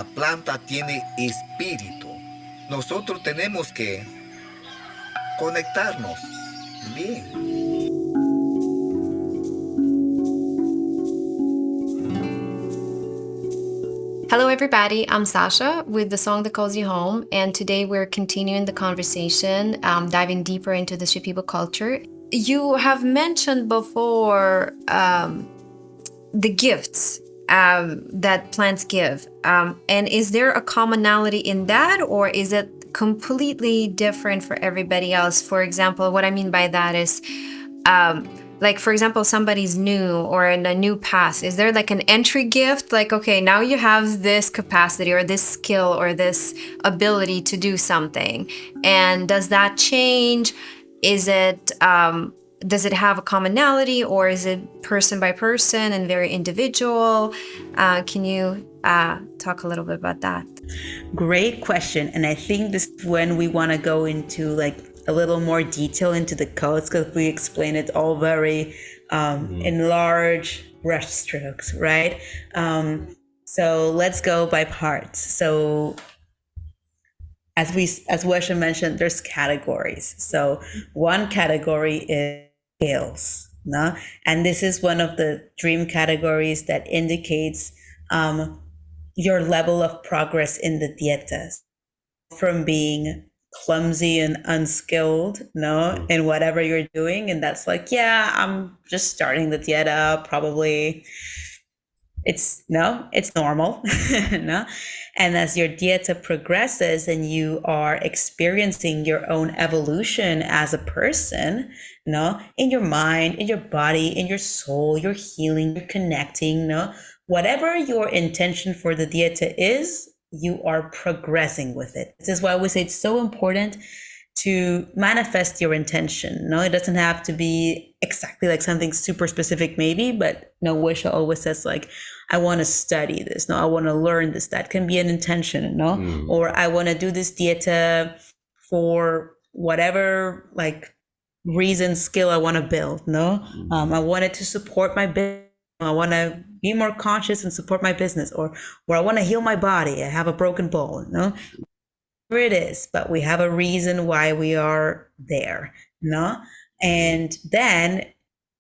la planta tiene espíritu. Nosotros tenemos que conectarnos bien. Hello, everybody. I'm Sasha with the song that calls you home, and today we're continuing the conversation, diving deeper into the Shipibo culture. You have mentioned before the gifts that plants give, and is there a commonality in that, or is it completely different for everybody else? For example, what I mean by that is, like, for example, somebody's new or in a new path. Is there like an entry gift? Like, okay, now you have this capacity or this skill or this ability to do something. And does that change? Is it, does it have a commonality, or is it person by person and very individual? Can you talk a little bit about that? Great question. And I think this is when we want to go into like a little more detail into the codes, because we explain it all very in large brush strokes, right? So let's go by parts. So as Wexa mentioned, there's categories. So one category is skills, no? And this is one of the dream categories that indicates your level of progress in the dietas, from being clumsy and unskilled, no, in whatever you're doing. And that's like, yeah, I'm just starting the dieta, probably. It's normal, no? And as your dieta progresses and you are experiencing your own evolution as a person, no, in your mind, in your body, in your soul, you're healing, you're connecting, no, whatever your intention for the dieta is, you are progressing with it. This is why we say it's so important to manifest your intention. No, it doesn't have to be exactly like something super specific, maybe, but no, Wisha always says like, I want to study this. No, I want to learn this. That can be an intention, no? Or I want to do this dieta for whatever like reason, skill I want to build. No, I want it to support my business. I want to be more conscious and support my business, or I want to heal my body. I have a broken bone. No, it is, but we have a reason why we are there, no? And then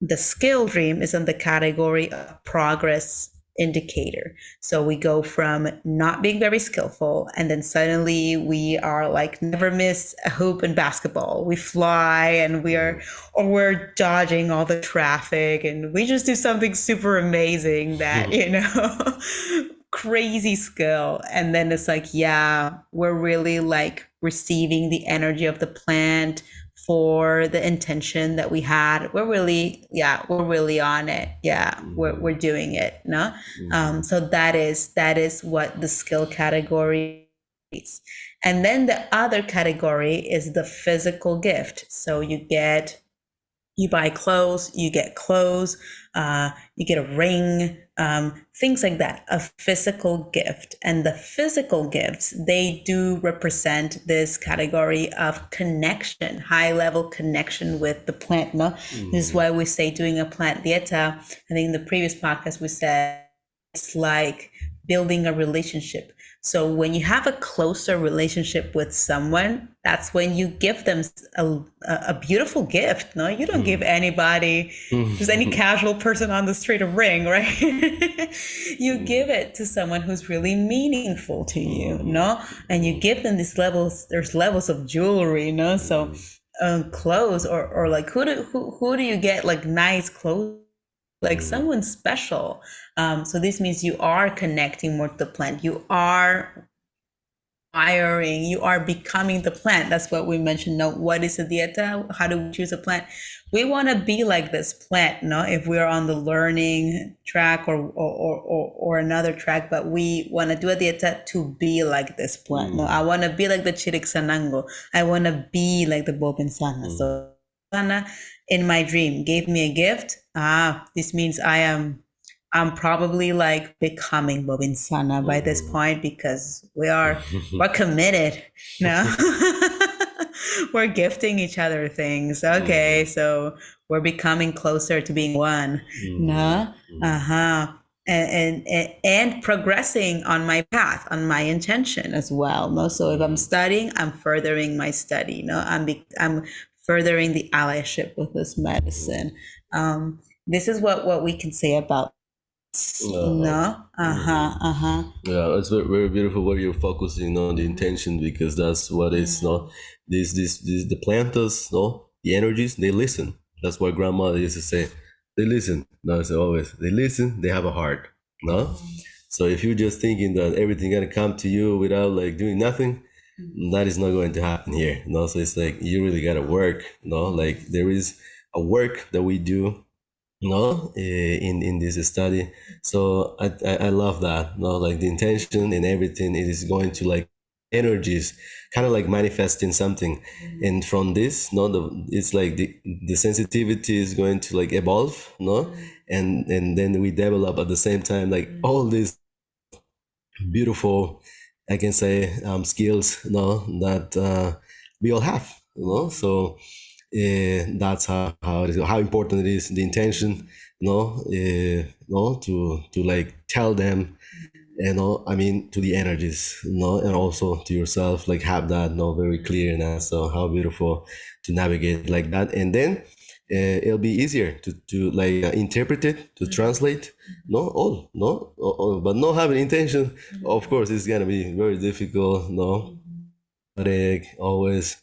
the skill dream is in the category of progress indicator. So we go from not being very skillful, and then suddenly we are like never miss a hoop in basketball. We fly, and we're dodging all the traffic, and we just do something super amazing that, crazy skill. And then it's like, yeah, we're really like receiving the energy of the plant for the intention that we had. We're really on it. Yeah, we're doing it. No, so that is what the skill category is. And then the other category is the physical gift. So you buy clothes, you get clothes, you get a ring, things like that, a physical gift. And the physical gifts, they do represent this category of connection, high level connection with the plant. No? This is why we say doing a plant dieta. I think in the previous podcast we said it's like building a relationship. So when you have a closer relationship with someone, that's when you give them a beautiful gift. No, you don't give anybody, just any casual person on the street, a ring, right? You give it to someone who's really meaningful to you, no? And you give them these levels. There's levels of jewelry, no? So clothes, or like who do you get like nice clothes? Like someone special. So this means you are connecting more to the plant. You are firing, you are becoming the plant. That's what we mentioned. No, what is a dieta? How do we choose a plant? We want to be like this plant, no? If we're on the learning track or another track, but we want to do a dieta to be like this plant. No, I want to be like the Chiricsanango. I want to be like the Bobinsana. So in my dream gave me a gift. This means I'm probably like becoming Bobinsana by this point, because we're committed. No, we're gifting each other things. Okay, so we're becoming closer to being one. No, and progressing on my path, on my intention as well. No, so if I'm studying, I'm furthering my study. No, I'm furthering the allyship with this medicine. This is what we can say about. No, Yeah, it's very, very beautiful where you're focusing on the intention, because that's what is no these the plantas, no, the energies, they listen. That's what grandma used to say. They listen. No, I say always they listen, they have a heart. No? So if you're just thinking that everything gonna come to you without like doing nothing, that is not going to happen here. No, so it's like you really gotta work. No, like there is a work that we do, no, in this study. So I love that, no, like the intention and everything, it is going to like energies kind of like manifesting something, and from this, no, it's like the sensitivity is going to like evolve, no, and then we develop at the same time like all these beautiful, I can say, skills, no, that we all have, you know. So that's how it is, how important it is, the intention, no, no, to like tell them, you know, I mean, to the energies, no, and also to yourself, like have that, no, very clear now. So how beautiful to navigate like that, and then it'll be easier to like interpret it, to translate, no, all, but not having intention, of course, it's gonna be very difficult, no, always,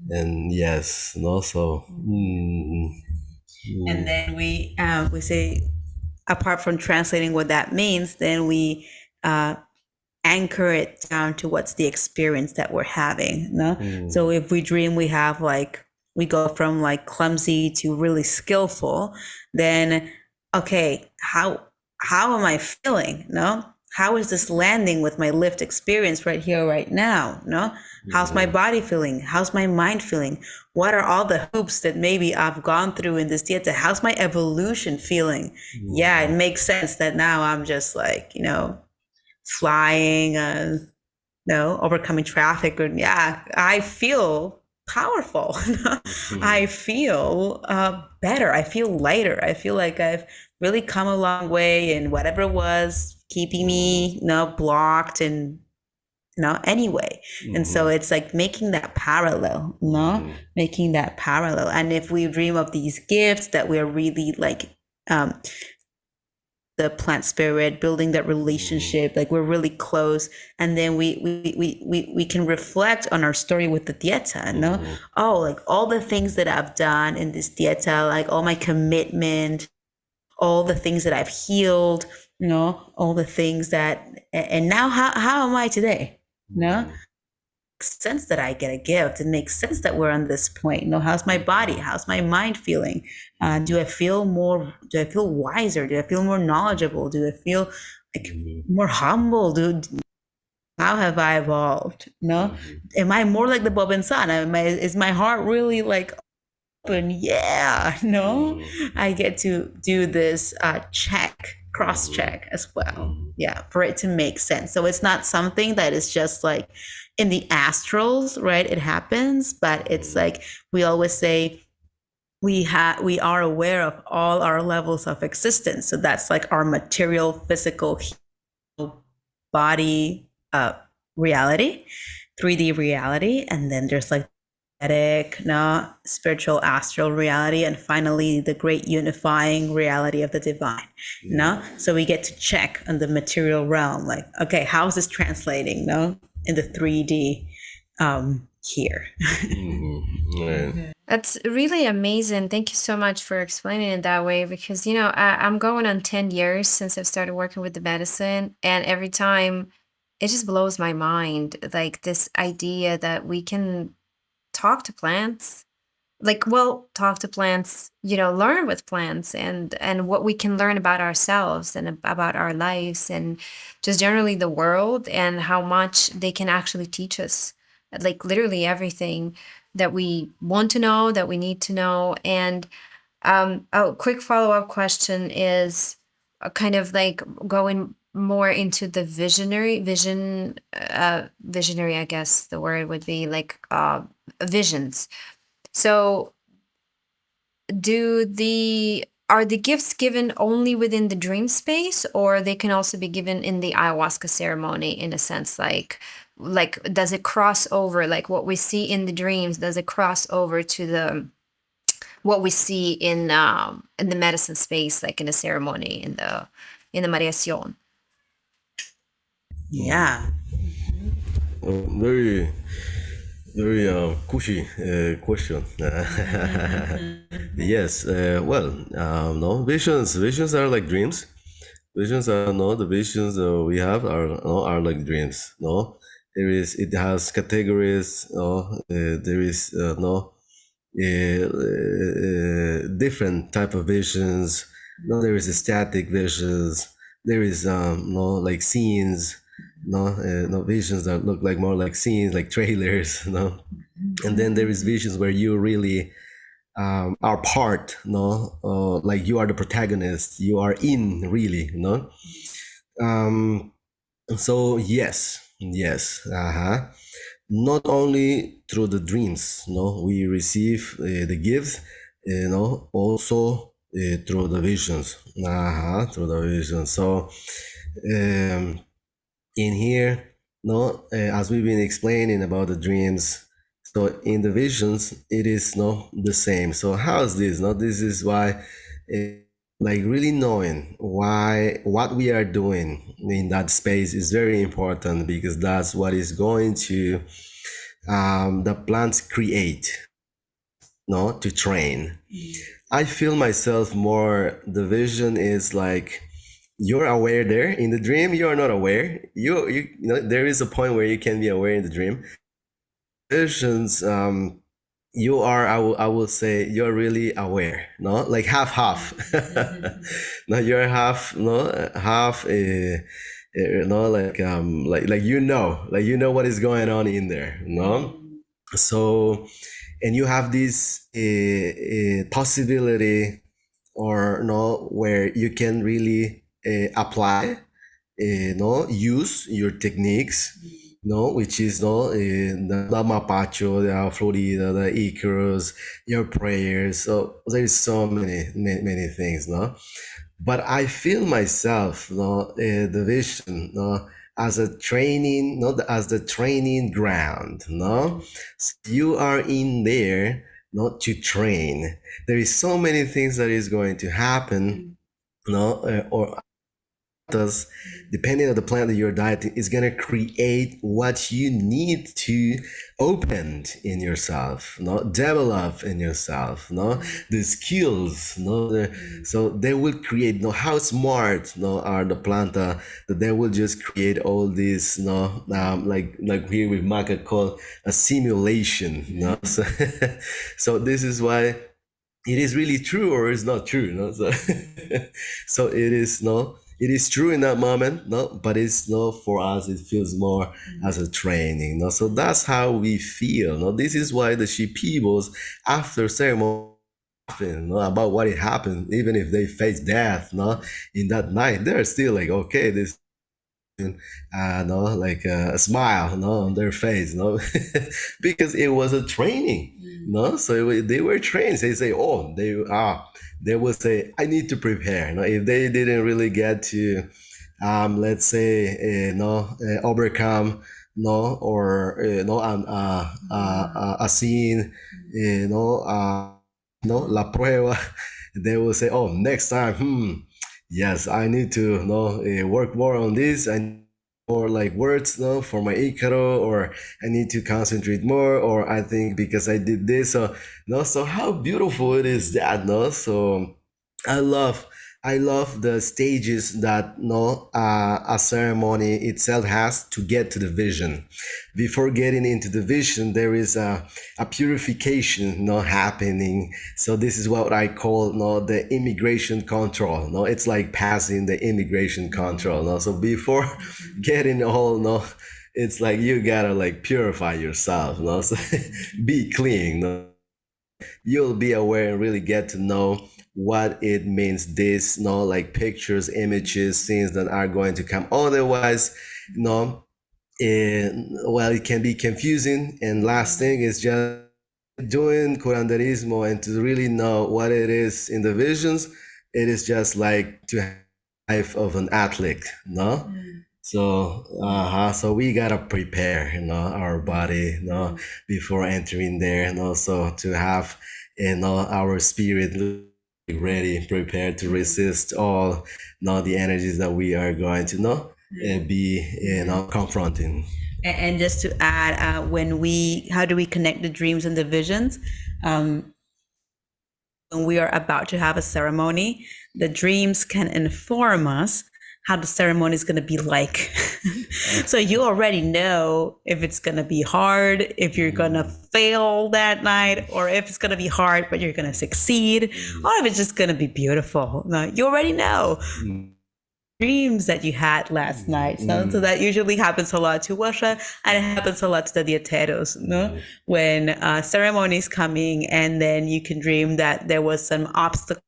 and yes, no, so and then we say, apart from translating what that means, then we anchor it down to what's the experience that we're having. No, so if we dream we have like, we go from like clumsy to really skillful, then okay, how am I feeling? No, how is this landing with my lived experience right here, right now? No, how's my body feeling? How's my mind feeling? What are all the hoops that maybe I've gone through in this dieta? How's my evolution feeling? Yeah, it makes sense that now I'm just like, flying, overcoming traffic. And yeah, I feel powerful. I feel better. I feel lighter. I feel like I've really come a long way in whatever was keeping me, blocked and anyway. And so it's like making that parallel, making that parallel. And if we dream of these gifts that we're really like, the plant spirit, building that relationship, like we're really close, and then we can reflect on our story with the dieta, oh, like all the things that I've done in this dieta, like all my commitment, all the things that I've healed, all the things that, and now how am I today? Makes sense that I get a gift. It makes sense that we're on this point. How's my body? How's my mind feeling? Do I feel wiser? Do I feel more knowledgeable? Do I feel like more humble? How have I evolved? Am I more like the Bob and Son? Is my heart really like open? Yeah, I get to do this cross check as well. Yeah, for it to make sense. So it's not something that is just like in the astrals, right? It happens, but it's like we always say, we are aware of all our levels of existence. So that's like our material, physical body reality, 3D reality, and then there's like spiritual astral reality, and finally the great unifying reality of the divine. So we get to check on the material realm, like, okay, how is this translating in the 3D here? Right. That's really amazing. Thank you so much for explaining it that way, because I'm going on 10 years since I've started working with the medicine, and every time it just blows my mind, like this idea that we can talk to plants, talk to plants, learn with plants, and what we can learn about ourselves and about our lives and just generally the world, and how much they can actually teach us, like literally everything that we want to know, that we need to know. And a quick follow-up question is kind of like going more into the visionary, I guess the word would be like visions. So do the are the gifts given only within the dream space, or they can also be given in the ayahuasca ceremony, in a sense, like does it cross over, like what we see in the dreams, does it cross over to the what we see in the medicine space, like in the ceremony, in the mariación? Yeah. Very, very cushy question. Yes. Well, no visions. Visions are like dreams. Visions are no the visions we have are no are like dreams. No, it has categories. No, there is no different type of visions. No, there is static visions. There is no like scenes. No visions that look like more like scenes, like trailers. No, and then there is visions where you really are part. No, like you are the protagonist. You are in really. No. Um, so yes. Not only through the dreams, no, we receive the gifts, also through the visions, through the visions. So um, in here, no, as we've been explaining about the dreams, so in the visions, it is no the same. So how is this? No, this is why. Like really knowing why what we are doing in that space is very important, because that's what is going to the plants create, no, to train. I feel myself more, the vision is like you're aware there in the dream, you are not aware, you know, there is a point where you can be aware in the dream. Visions, you are, I will say you're really aware, no, like half no, you're half, no, half no, like you know what is going on in there, no. So and you have this possibility, or no, where you can really apply, no, use your techniques, no, which is no the mapacho, the florida, the icarus, your prayers. So there's so many things, no. But I feel myself, no, the vision, no, as a training, not as the training ground, no. So you are in there not to train. There is so many things that is going to happen, no, or does, depending on the plant that you're dieting, is going to create what you need to open in yourself, no, develop in yourself, no, the skills, no, so they will create, no, how smart, no, are the planta, that they will just create all this, no, like here with Maca called a simulation, no. So, so this is why it is really true or it's not true, no. So so it is, no, it is true in that moment, no, but it's not, for us it feels more as a training, no. So that's how we feel, no. This is why the Shipibos after ceremony, no, about what it happened, even if they face death, no, in that night, they're still like, okay, this no, like a smile, no, on their face, no, because it was a training, no. So they were trained. They say, oh, they will say, I need to prepare. No, if they didn't really get to, let's say, overcome, no, or no, a scene, no, la prueba, they will say, oh, next time, yes, I need to work more on this. I more like words, no, for my Icaro, or I need to concentrate more, or I think because I did this, so no. So how beautiful it is that, no. So I love the stages that, no, a ceremony itself has to get to the vision. Before getting into the vision, there is a purification, no, happening. So this is what I call, no, the immigration control, no. It's like passing the immigration control, no. So before getting all, no, it's like you gotta like purify yourself, no. So be clean, no. You'll be aware and really get to know what it means, this, no, like pictures, images, scenes that are going to come. Otherwise, no, well, it can be confusing. And last thing is just doing curanderismo and to really know what it is in the visions, it is just like to have life of an athlete, no? So, so we gotta prepare, our body, before entering there, so to have, our spirit ready, prepared to resist all, the energies that we are going to, be, confronting. And just to add, how do we connect the dreams and the visions? When we are about to have a ceremony, the dreams can inform us how the ceremony is going to be like. So you already know if it's going to be hard, if you're going to fail that night, or if it's going to be hard, but you're going to succeed, or if it's just going to be beautiful. No, you already know. Dreams that you had last night. So that usually happens a lot to Washa, and it happens a lot to the dieteros, when ceremony is coming, and then you can dream that there was some obstacle,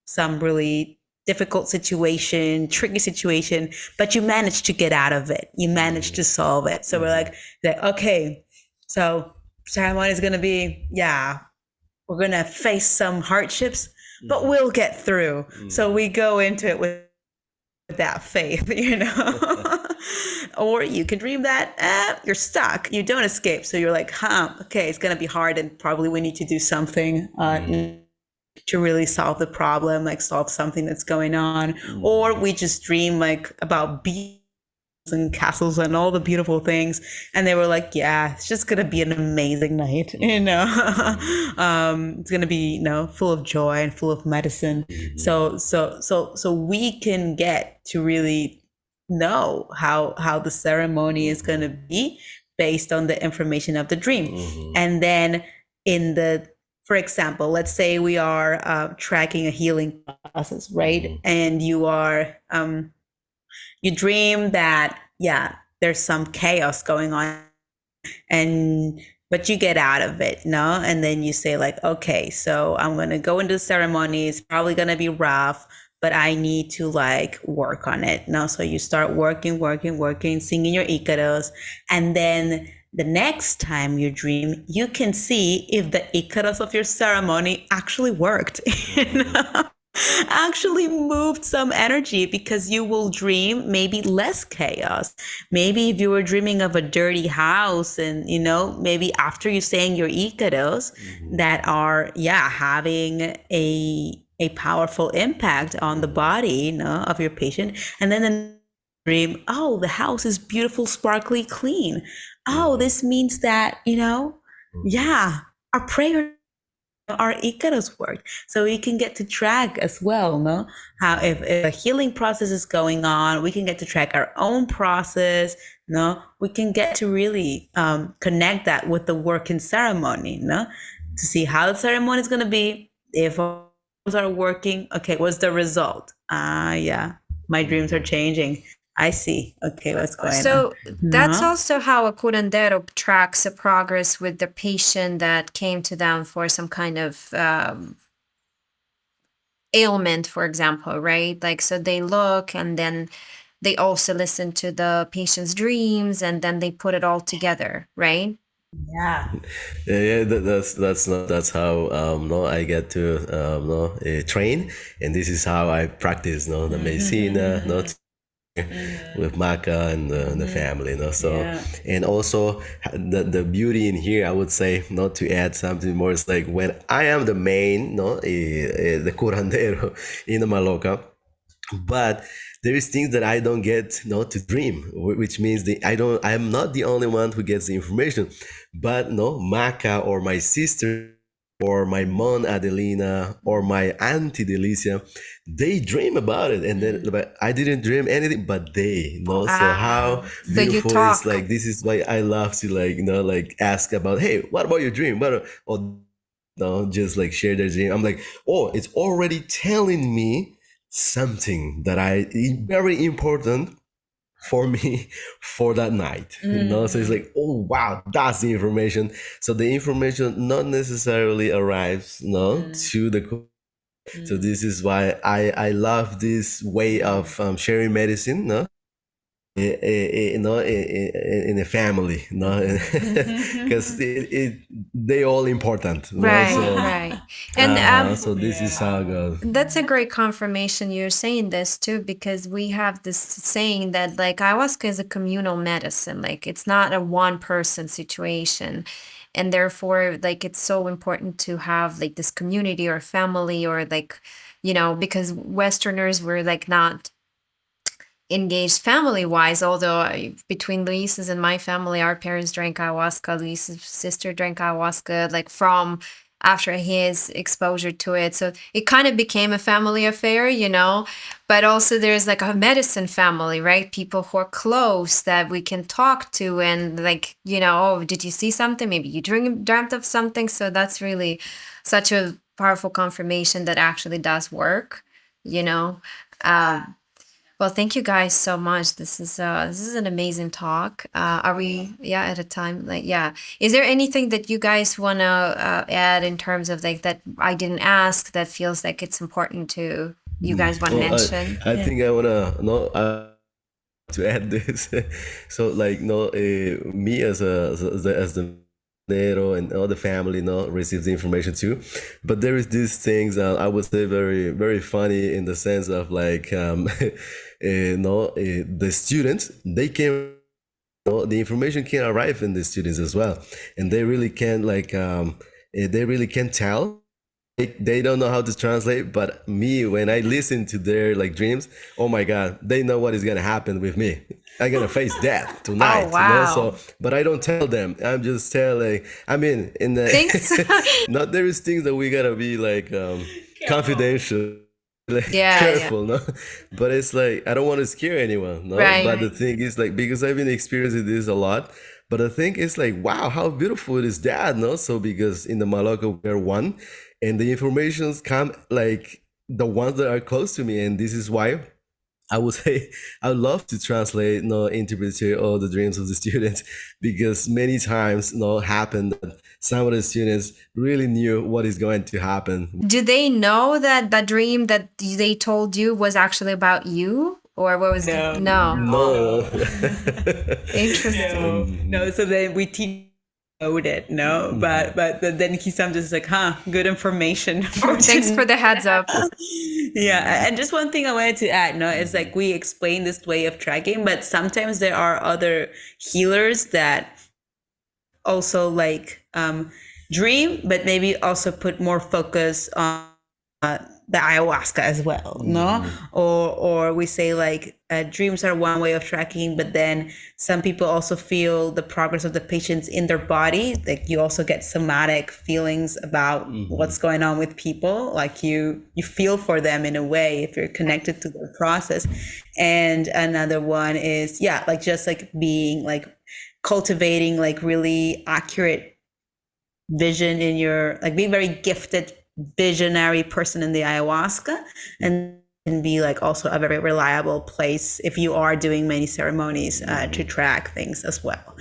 some really difficult situation, tricky situation, but you managed to get out of it. You managed to solve it. So we're like, okay, so ceremony is going to be, we're going to face some hardships, but we'll get through. So we go into it with that faith, or you can dream that you're stuck, you don't escape, so you're like, okay, it's gonna be hard, and probably we need to do something to really solve the problem, like solve something that's going on. Or we just dream like about bees and castles and all the beautiful things, and they were like, it's just gonna be an amazing night, it's gonna be full of joy and full of medicine. So we can get to really know how the ceremony is gonna be based on the information of the dream. And then for example, let's say we are tracking a healing process, right? And you are you dream that, there's some chaos going on, but you get out of it, and then you say like, okay, so I'm going to go into the ceremony. It's probably going to be rough, but I need to like work on it. So you start working, singing your Icaros. And then the next time you dream, you can see if the Icaros of your ceremony actually worked. Actually moved some energy, because you will dream maybe less chaos. Maybe if you were dreaming of a dirty house, and maybe after you saying your Icaros that are having a powerful impact on the body of your patient, and then the dream, the house is beautiful, sparkly, clean. This means that our prayer, our Icaros worked. So we can get to track as well, how if a healing process is going on, we can get to track our own process. We can get to really connect that with the work in ceremony, to see how the ceremony is going to be. If all are working, okay, what's the result? My dreams are changing. I see. Okay, what's going on? So that's also how a curandero tracks the progress with the patient that came to them for some kind of ailment, for example, right? Like, so they look, and then they also listen to the patient's dreams, and then they put it all together, right? That's how I get to train, and this is how I practice the medicina, with Maca and the family, and also the beauty in here, I would say, not to add something more, it's like when I am the main, the curandero in the Maloca, but there is things that I don't get to dream, which means I'm not the only one who gets the information, but Maca or my sister or my mom Adelina or my auntie Delicia, they dream about it, and then but I didn't dream anything, but they so how beautiful is, like, this is why I love to like ask about, hey, what about your dream, or just like share their dream. I'm like, it's already telling me something that very important for me for that night, so it's like, wow, that's the information. So the information not necessarily arrives to the so this is why I love this way of sharing medicine, in a family, because they all important, Right, so, right. And so this is how it goes. that's a great confirmation you're saying this too, because we have this saying that like ayahuasca is a communal medicine, like it's not a one person situation. And therefore, like it's so important to have like this community or family or like, because Westerners were like not engaged family wise, although between Luis's and my family, our parents drank ayahuasca. Luis's sister drank ayahuasca, like from after his exposure to it. So it kind of became a family affair, but also there's like a medicine family, right? People who are close that we can talk to and like, oh, did you see something? Maybe you dreamt of something. So that's really such a powerful confirmation that actually does work, you know. Um, well, thank you guys so much. This is an amazing talk. Are we at a time like Is there anything that you guys want to add in terms of like that I didn't ask that feels like it's important to you guys want to Well, mention? I think I wanna to add this. So like me as the Nero and all the family receives the information too, but there is these things I would say very very funny in the sense of like the students, they can the information can arrive in the students as well, and they really can like they really can tell. They don't know how to translate, but me, when I listen to their like dreams, oh my god, they know what is gonna happen with me. I'm gonna face death tonight. Oh, wow. So, but I don't tell them. I'm just telling. I mean, in the Thanks. not there is things that we gotta be like confidential. Like, Yeah, careful, no, but it's like I don't want to scare anyone, no. Right. But the thing is, like, because I've been experiencing this a lot, but the thing is, like, wow, how beautiful it is that, no? So because in the Malacca we're one, and the informations come like the ones that are close to me, and this is why I would say I would love to translate, interpret all the dreams of the students, because many times, happened that some of the students really knew what is going to happen. Do they know that the dream that they told you was actually about you? Or what was No. No. No. Interesting. No, so then we teach it, no, but then Kisam just like, good information. Thanks for the heads up. Yeah, and just one thing I wanted to add, is like we explain this way of tracking, but sometimes there are other healers that also like dream, but maybe also put more focus on the ayahuasca as well, no? Or we say like dreams are one way of tracking, but then some people also feel the progress of the patients in their body. Like you also get somatic feelings about what's going on with people. Like you feel for them in a way if you're connected to their process. And another one is like just like being like cultivating like really accurate vision in your, like being very gifted visionary person in the ayahuasca, and be like also a very reliable place if you are doing many ceremonies to track things as well.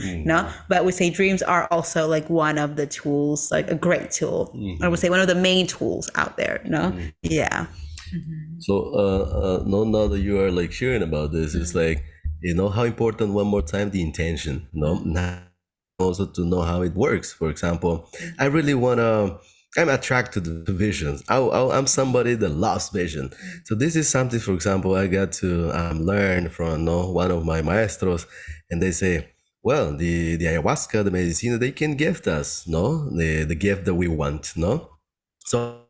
But we say dreams are also like one of the tools, like a great tool. I would say one of the main tools out there. Yeah. So now that you are like sharing about this, it's like how important, one more time, the intention. Now also to know how it works. For example, I really I'm attracted to visions. I'm somebody that loves vision. So this is something, for example, I got to learn from one of my maestros, and they say, well, the ayahuasca, the medicina, they can gift us, the gift that we want, So,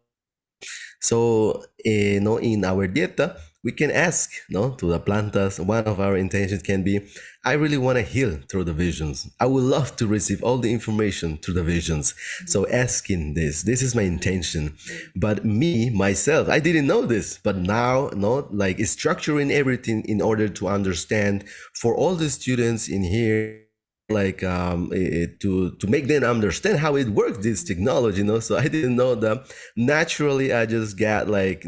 in our dieta, we can ask, to the plantas. One of our intentions can be, I really want to heal through the visions. I would love to receive all the information through the visions. So asking this is my intention. But myself, I didn't know this, but now, like structuring everything in order to understand for all the students in here, like to make them understand how it works, this technology, so I didn't know that. Naturally, I just got like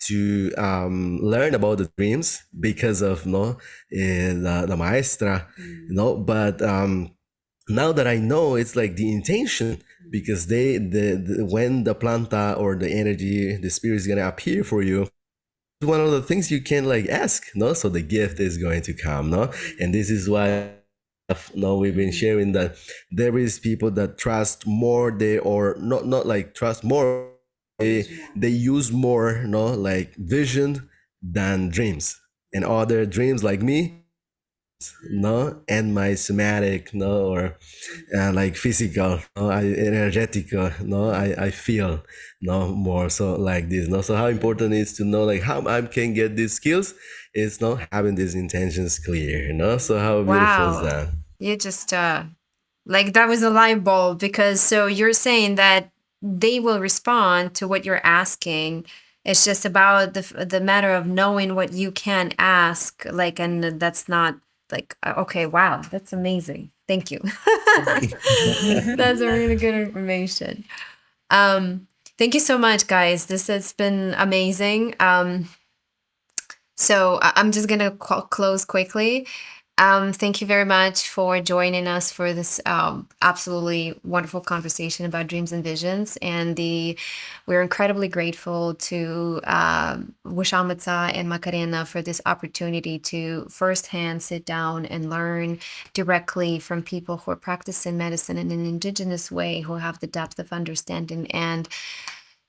to learn about the dreams because of the maestra, but now that I know, it's like the intention, because when the planta or the energy, the spirit is gonna appear for you, one of the things you can like ask, no? So the gift is going to come, no? And this is why, no, we've been sharing that there is people that trust more, or not like trust more, they use more, no, like vision than dreams, and other dreams like me, no, and my somatic, no, or like physical, no, energetical, no, I feel, no, more so like this, no. So how important it is to know like how I can get these skills is not having these intentions clear, you know. So how beautiful is Wow. that? You just like that was a light bulb, because so you're saying that they will respond to what you're asking. It's just about the matter of knowing what you can ask, like, and that's not like okay, wow, that's amazing. Thank you. That's a really good information. Thank you so much, guys. This has been amazing. So I'm just gonna close quickly. Thank you very much for joining us for this absolutely wonderful conversation about dreams and visions. And we're incredibly grateful to Wexa Metsa and Macarena for this opportunity to firsthand sit down and learn directly from people who are practicing medicine in an indigenous way, who have the depth of understanding and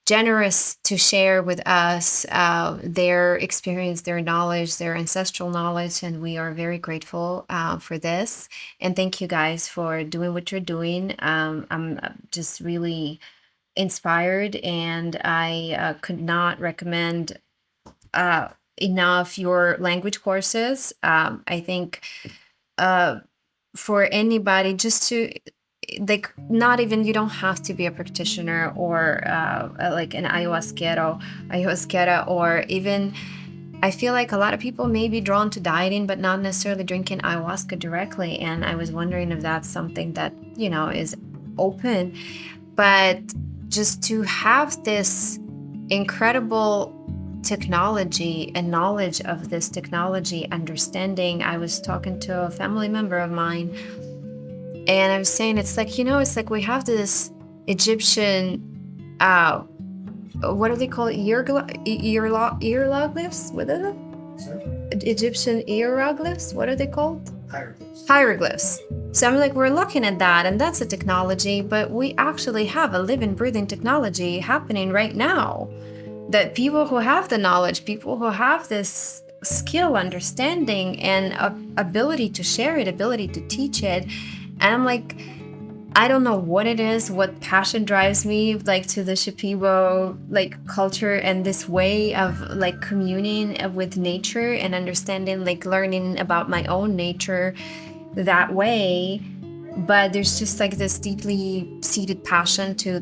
generous to share with us their experience, their knowledge, their ancestral knowledge, and we are very grateful for this. And thank you guys for doing what you're doing. I'm just really inspired, and I could not recommend enough your language courses. I think for anybody, just to like, not even, you don't have to be a practitioner or like an ayahuasquera, or even, I feel like a lot of people may be drawn to dieting but not necessarily drinking ayahuasca directly, and I was wondering if that's something that, you know, is open. But just to have this incredible technology and knowledge of this technology, understanding. I was talking to a family member of mine, and I was saying, it's like, you know, it's like we have this Egyptian, what do they call it? Hieroglyphs? What are they? Egyptian hieroglyphs? What are they called? Hieroglyphs. So I'm like, we're looking at that, and that's a technology, but we actually have a living, breathing technology happening right now. That people who have the knowledge, people who have this skill, understanding, and ability to share it, ability to teach it. And I'm like, I don't know what it is, what passion drives me like to the Shipibo like culture and this way of like communing with nature and understanding, like learning about my own nature that way. But there's just like this deeply seated passion to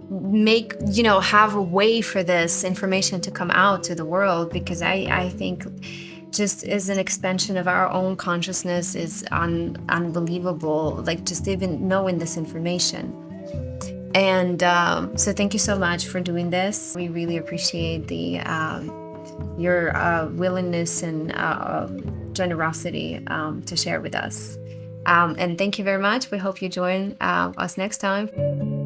make, you know, have a way for this information to come out to the world, because I think just as an expansion of our own consciousness is unbelievable, like just even knowing this information. And so thank you so much for doing this. We really appreciate your willingness and generosity to share with us. And thank you very much. We hope you join us next time.